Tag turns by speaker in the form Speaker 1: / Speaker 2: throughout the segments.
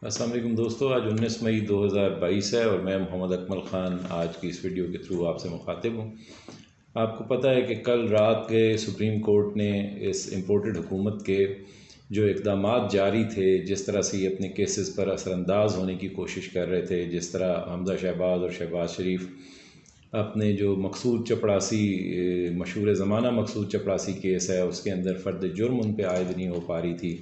Speaker 1: अस्सलाम वालेकुम दोस्तों, आज 19 मई 2022 है और मैं मोहम्मद अकमल ख़ान आज की इस वीडियो के थ्रू आपसे मुखातिब हूँ। आपको पता है कि कल रात के सुप्रीम कोर्ट ने इस इम्पोर्टेड हुकूमत के जो इक़दामात जारी थे, जिस तरह से ये अपने केसेस पर असरअंदाज होने की कोशिश कर रहे थे, जिस तरह हमजा शहबाज और शहबाज शरीफ अपने जो मकसूद चपड़ासी मशहूर ज़माना मकसूद चपड़ासी केस है उसके अंदर फ़र्द जुर्म उन पर आयद नहीं हो पा रही थी,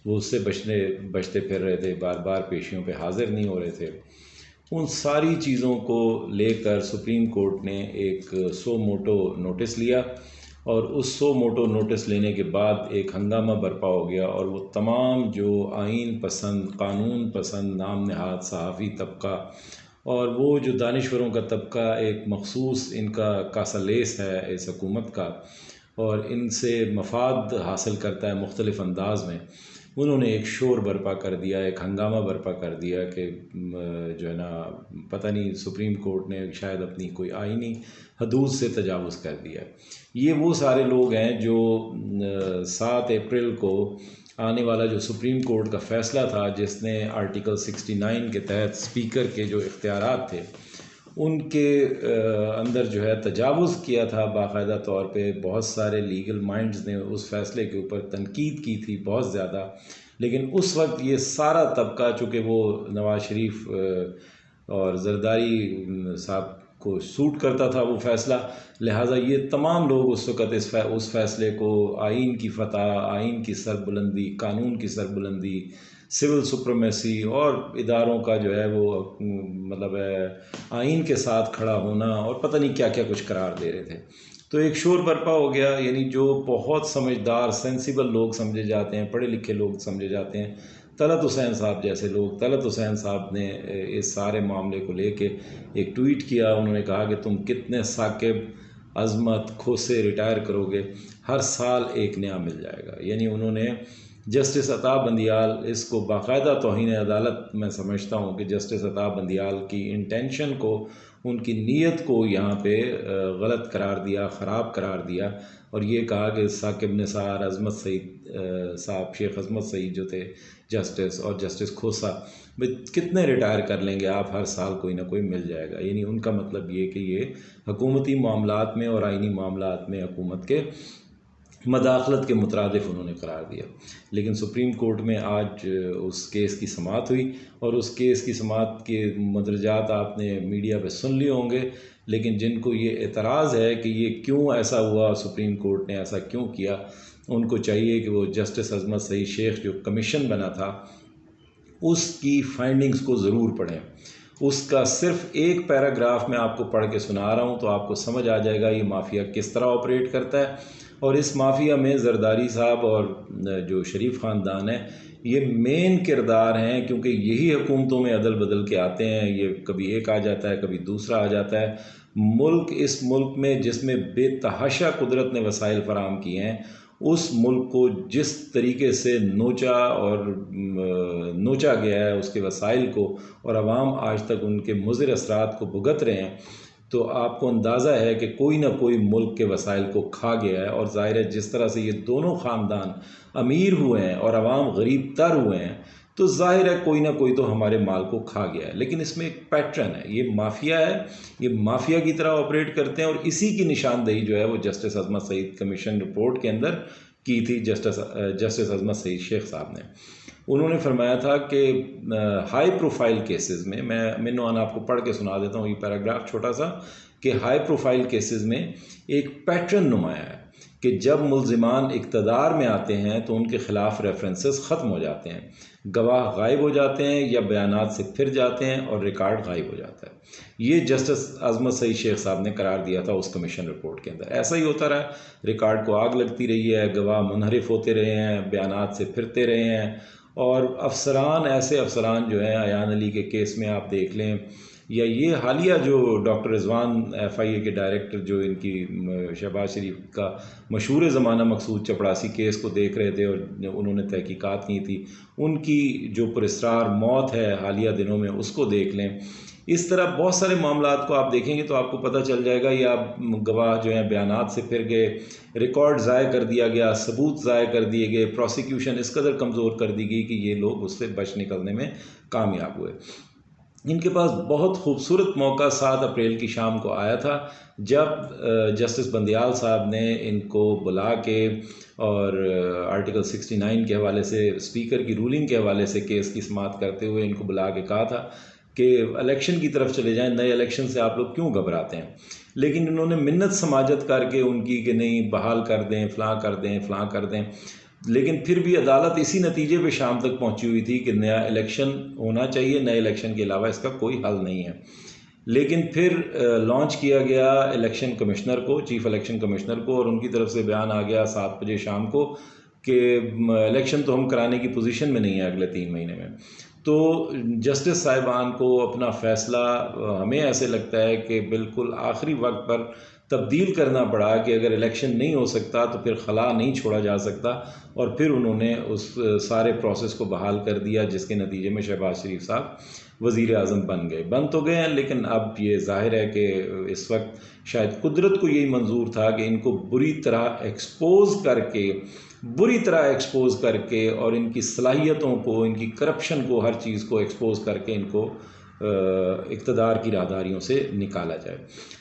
Speaker 1: वो उससे बचते फिर रहे थे, बार बार पेशियों पे हाज़िर नहीं हो रहे थे। उन सारी चीज़ों को लेकर सुप्रीम कोर्ट ने एक सो मोटो नोटिस लिया और उस सो मोटो नोटिस लेने के बाद एक हंगामा बरपा हो गया और वो तमाम जो आइन पसंद, कानून पसंद, नाम नहाद सहाफ़ी तबका और वो जो दानिश्वरों का तबका एक मखसूस इनका कासालेस है इस हुकूमत का और इनसे मफाद हासिल करता है मुख्तलिफ़ अंदाज में, उन्होंने एक शोर बर्पा कर दिया, एक हंगामा बर्पा कर दिया कि जो है ना, पता नहीं सुप्रीम कोर्ट ने शायद अपनी कोई आईनी हदूद से तजावुज़ कर दिया। ये वो सारे लोग हैं जो 7 अप्रैल को आने वाला जो सुप्रीम कोर्ट का फ़ैसला था, जिसने आर्टिकल 69 के तहत स्पीकर के जो इख्तियारात थे उनके अंदर जो है तजावुज़ किया था बाकायदा तौर पे। बहुत सारे लीगल माइंड्स ने उस फ़ैसले के ऊपर तनकीद की थी बहुत ज़्यादा, लेकिन उस वक्त ये सारा तबका, चूँकि वो नवाज़ शरीफ और जरदारी साहब को सूट करता था वो फ़ैसला, लिहाजा ये तमाम लोग उस वक़्त उस फ़ैसले को आइन की फ़तह, आइन की सरबुलंदी, कानून की सरबुलंदी, सिविल सुप्रीमेसी और इदारों का जो है वो मतलब है आइन के साथ खड़ा होना और पता नहीं क्या क्या कुछ करार दे रहे थे। तो एक शोर बर्पा हो गया, यानी जो बहुत समझदार सेंसिबल लोग समझे जाते हैं, पढ़े लिखे लोग समझे जाते हैं, तलत हुसैन साहब जैसे लोग, तलत हुसैन साहब ने इस सारे मामले को लेके एक ट्वीट किया। उन्होंने कहा कि तुम कितने साकिब, अज़मत, खोसे रिटायर करोगे, हर साल एक नया मिल जाएगा। यानी उन्होंने जस्टिस अता बंदियाल, इसको बाकायदा तौहीन अदालत मैं समझता हूँ कि जस्टिस अता बंदियाल की इंटेंशन को, उनकी नीयत को यहाँ पे गलत करार दिया, ख़राब करार दिया और ये कहा कि साकिब निसार, अज़मत सईद साहब, शेख अज़मत सईद जो थे जस्टिस, और जस्टिस खोसा, भाई कितने रिटायर कर लेंगे आप, हर साल कोई ना कोई मिल जाएगा। यानी उनका मतलब ये कि ये हुकूमती मामलात में और आइनी मामलात में हुकूमत के मदाखलत के मुतरादिफ उन्होंने करार दिया। लेकिन सुप्रीम कोर्ट में आज उस केस की समाअत हुई और उस केस की समाअत के मदरजात आपने मीडिया पे सुन लिए होंगे, लेकिन जिनको ये एतराज़ है कि ये क्यों ऐसा हुआ, सुप्रीम कोर्ट ने ऐसा क्यों किया, उनको चाहिए कि वो जस्टिस अज़मत सईद शेख जो कमीशन बना था उसकी फाइंडिंग्स को ज़रूर पढ़ें। उसका सिर्फ एक पैराग्राफ मैं आपको पढ़ के सुना रहा हूँ तो आपको समझ आ जाएगा ये माफिया किस तरह ऑपरेट करता है। और इस माफिया में जरदारी साहब और जो शरीफ ख़ानदान है ये मेन किरदार हैं, क्योंकि यही हुकूमतों में अदल बदल के आते हैं। ये कभी एक आ जाता है, कभी दूसरा आ जाता है। इस मुल्क में जिसमें बेतहाशा कुदरत ने वसाइल फराम किए हैं, उस मुल्क को जिस तरीके से नोचा गया है उसके वसाइल को, और आवाम आज तक उनके मुज़िर असरात को भुगत रहे हैं, तो आपको अंदाज़ा है कि कोई ना कोई मुल्क के वसाइल को खा गया है। और ज़ाहिर है जिस तरह से ये दोनों ख़ानदान अमीर हुए हैं और आवाम गरीब तर हुए हैं, तो ज़ाहिर है कोई ना कोई तो हमारे माल को खा गया है। लेकिन इसमें एक पैटर्न है, ये माफिया है, ये माफिया की तरह ऑपरेट करते हैं और इसी की निशानदेही जो है वो जस्टिस अज़मत सईद कमीशन रिपोर्ट के अंदर की थी जस्टिस अज़मत सईद शेख साहब ने। उन्होंने फरमाया था कि हाई प्रोफाइल केसेस में, मैं आपको पढ़ के सुना देता हूँ ये पैराग्राफ छोटा सा, कि हाई प्रोफाइल केसेस में एक पैटर्न नुमाया है कि जब मुल्ज़िमान इक़्तिदार में आते हैं तो उनके ख़िलाफ़ रेफरेंसेस ख़त्म हो जाते हैं, गवाह गायब हो जाते हैं या बयानात से फिर जाते हैं और रिकॉर्ड गायब हो जाता है। ये जस्टिस अज़मत सईद शेख साहब ने करार दिया था उस कमीशन रिपोर्ट के अंदर। ऐसा ही होता रहा, रिकॉर्ड को आग लगती रही है, गवाह मुनहरिफ होते रहे हैं, बयानात से फिरते रहे हैं और अफसरान, ऐसे अफसरान जो हैं, अयान अली के केस में आप देख लें या ये हालिया जो डॉक्टर रिजवान FIA के डायरेक्टर जो इनकी शहबाज शरीफ का मशहूर ज़माना मकसूद चपड़ासी केस को देख रहे थे और उन्होंने तहकीकात की थी, उनकी जो पुरस्रार मौत है हालिया दिनों में उसको देख लें। इस तरह बहुत सारे मामलात को आप देखेंगे तो आपको पता चल जाएगा, या गवाह जो हैं बयानात से फिर गए, रिकॉर्ड ज़ाय कर दिया गया, सबूत ज़ाय कर दिए गए, प्रोसिक्यूशन इस कदर कमज़ोर कर दी गई कि ये लोग उससे बच निकलने में कामयाब हुए। इनके पास बहुत खूबसूरत मौका 7 अप्रैल की शाम को आया था, जब जस्टिस बंदियाल साहब ने इनको बुला के और आर्टिकल 69 के हवाले से, स्पीकर की रूलिंग के हवाले से केस की समाअत करते हुए इनको बुला के कहा था कि इलेक्शन की तरफ चले जाएं, नए इलेक्शन से आप लोग क्यों घबराते हैं। लेकिन इन्होंने मिन्नत समाजत करके उनकी कि नहीं बहाल कर दें, फ़लाँ कर दें, फ़लाँ कर दें। लेकिन फिर भी अदालत इसी नतीजे पे शाम तक पहुंची हुई थी कि नया इलेक्शन होना चाहिए, नए इलेक्शन के अलावा इसका कोई हल नहीं है। लेकिन फिर लॉन्च किया गया इलेक्शन कमिश्नर को, चीफ इलेक्शन कमिश्नर को, और उनकी तरफ से बयान आ गया 7 बजे शाम को कि इलेक्शन तो हम कराने की पोजीशन में नहीं है अगले 3 महीने में। तो जस्टिस साहिबान को अपना फ़ैसला, हमें ऐसे लगता है कि बिल्कुल आखिरी वक्त पर तब्दील करना पड़ा कि अगर इलेक्शन नहीं हो सकता तो फिर खला नहीं छोड़ा जा सकता, और फिर उन्होंने उस सारे प्रोसेस को बहाल कर दिया, जिसके नतीजे में शहबाज शरीफ साहब वज़ीर आज़म बन तो गए हैं। लेकिन अब ये ज़ाहिर है कि इस वक्त शायद कुदरत को यही मंजूर था कि इनको बुरी तरह एक्सपोज़ करके और इनकी सलाहियतों को, इनकी करप्शन को, हर चीज़ को एक्सपोज़ करके इनको इक़्तिदार की राहदारियों से निकाला जाए।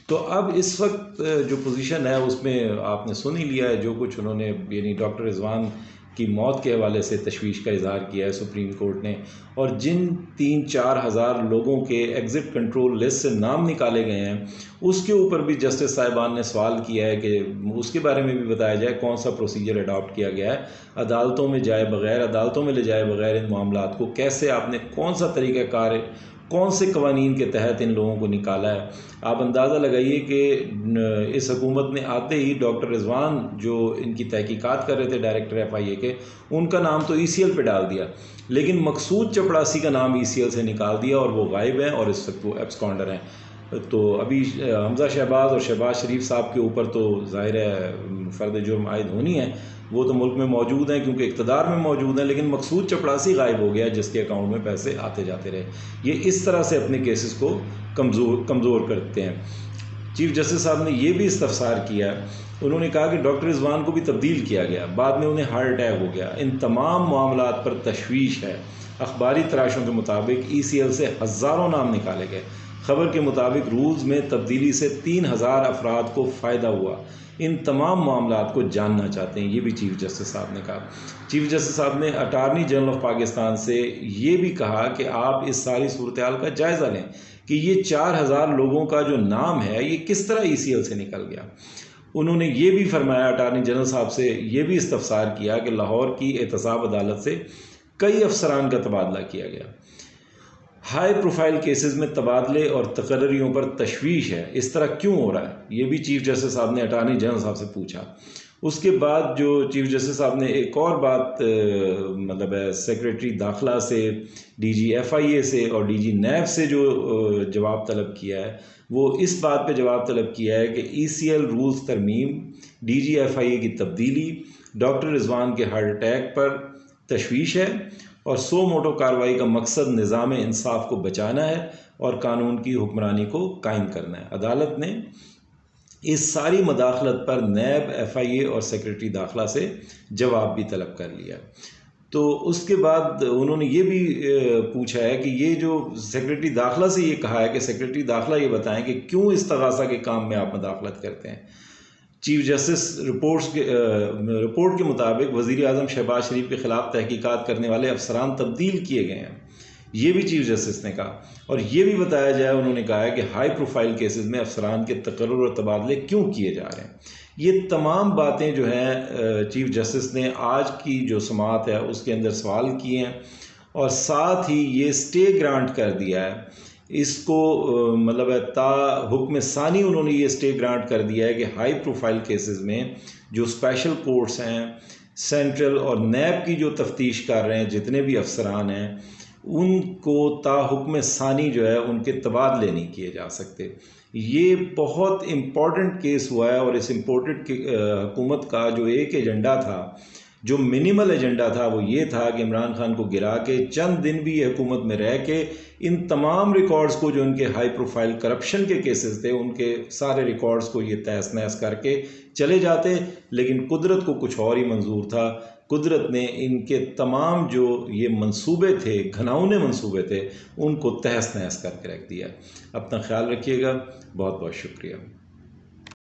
Speaker 1: तो अब इस वक्त जो पोजीशन है उसमें आपने सुन ही लिया है जो कुछ उन्होंने, यानी डॉक्टर रिजवान की मौत के हवाले से तशवीश का इजहार किया है सुप्रीम कोर्ट ने, और जिन 3-4 हज़ार लोगों के एग्ज़िट कंट्रोल लिस्ट से नाम निकाले गए हैं उसके ऊपर भी जस्टिस साहिबान ने सवाल किया है कि उसके बारे में भी बताया जाए कौन सा प्रोसीजर अडॉप्ट किया गया है, अदालतों में ले जाए बगैर इन मामलात को कैसे आपने, कौन सा तरीक़ाकार, कौन से कवानीन के तहत इन लोगों को निकाला है। आप अंदाज़ा लगाइए कि इस हुकूमत ने आते ही डॉक्टर रिजवान जो इनकी तहकीकात कर रहे थे डायरेक्टर FIA के, उनका नाम तो ECL पे डाल दिया, लेकिन मकसूद चपड़ासी का नाम ECL से निकाल दिया और वो गायब हैं और इस वक्त वो एब्सकॉन्डर हैं। तो अभी हमज़ा शहबाज और शहबाज शरीफ साहब के ऊपर तो ज़ाहिर है फ़र्द जुर्म आयद होनी है, वो तो मुल्क में मौजूद हैं क्योंकि इक़्तिदार में मौजूद हैं, लेकिन मकसूद चपड़ासी गायब हो गया जिसके अकाउंट में पैसे आते जाते रहे। ये इस तरह से अपने केसेस को कमज़ोर करते हैं। चीफ जस्टिस साहब ने यह भी इस्तफसार किया, उन्होंने कहा कि डॉक्टर रिजवान को भी तब्दील किया गया, बाद में उन्हें हार्ट अटैक हो गया। इन तमाम मामलात पर तशवीश है। अखबारी तराशों के मुताबिक ECL से हज़ारों नाम निकाले गए। खबर के मुताबिक रूल्स में तब्दीली से 3000 अफराद को फ़ायदा हुआ। इन तमाम मामलात को जानना चाहते हैं, ये भी चीफ जस्टिस साहब ने कहा। चीफ जस्टिस साहब ने अटार्नी जनरल ऑफ पाकिस्तान से ये भी कहा कि आप इस सारी सूरत हाल का जायज़ा लें कि ये 4000 लोगों का जो नाम है ये किस तरह ECL से निकल गया। उन्होंने ये भी फरमाया, अटार्नी जनरल साहब से ये भी इस्तफसार किया कि लाहौर की एहतसाब अदालत से कई अफसरान का तबादला किया गया। हाई प्रोफाइल केसेस में तबादले और तकर्रियों पर तशवीश है, इस तरह क्यों हो रहा है, ये भी चीफ जस्टिस साहब ने अटार्नी जनरल साहब से पूछा। उसके बाद जो चीफ जस्टिस साहब ने एक और बात मतलब है सेक्रेटरी दाखिला से, DG FIA से और DG NAB से जो जवाब तलब किया है, वो इस बात पे जवाब तलब किया है कि ECL रूल्स तरमीम, DG FIA की तब्दीली, डॉक्टर रिजवान के हार्ट अटैक पर तशवीश है और सो मोटो कार्रवाई का मकसद निज़ाम इंसाफ को बचाना है और कानून की हुक्मरानी को कायम करना है। अदालत ने इस सारी मदाखलत पर NAB, FIA और सेक्रेटरी दाखिला से जवाब भी तलब कर लिया। तो उसके बाद उन्होंने ये भी पूछा है कि ये जो सेक्रेटरी दाखिला से ये कहा है कि सेक्रेटरी दाखिला ये बताएं कि क्यों इस्तगासा के काम में आप मदाखलत करते हैं। चीफ जस्टिस रिपोर्ट के मुताबिक वज़ीर आज़म शहबाज शरीफ के ख़िलाफ़ तहकीकात करने वाले अफसरान तब्दील किए गए हैं, ये भी चीफ जस्टिस ने कहा। और ये भी बताया जाए, उन्होंने कहा है कि हाई प्रोफाइल केसेस में अफसरान के तकर्रुर और तबादले क्यों किए जा रहे हैं। ये तमाम बातें जो हैं चीफ जस्टिस ने आज की जो समाअत है उसके अंदर सवाल किए हैं और साथ ही ये स्टे ग्रांट कर दिया है इसको, मतलब है ता हुक्म सानी उन्होंने ये स्टे ग्रांट कर दिया है कि हाई प्रोफाइल केसेस में जो स्पेशल कोर्ट्स हैं, सेंट्रल और NAB की जो तफ्तीश कर रहे हैं जितने भी अफसरान हैं, उनको ताहुक्म सानी जो है उनके तबादले नहीं किए जा सकते। ये बहुत इम्पॉर्टेंट केस हुआ है और इस इम्पोर्टेंट हुकूमत का जो एक एजेंडा था, जो मिनिमल एजेंडा था, वो ये था कि इमरान खान को गिरा के चंद दिन भी ये हुकूमत में रह के इन तमाम रिकॉर्ड्स को, जो इनके हाई प्रोफाइल करप्शन के केसेस थे, उनके सारे रिकॉर्ड्स को ये तहस नहस करके चले जाते। लेकिन कुदरत को कुछ और ही मंजूर था। कुदरत ने इनके तमाम जो ये मंसूबे थे, घनाउने मंसूबे थे, उनको तहस नहस करके रख दिया। अपना ख्याल रखिएगा। बहुत बहुत शुक्रिया।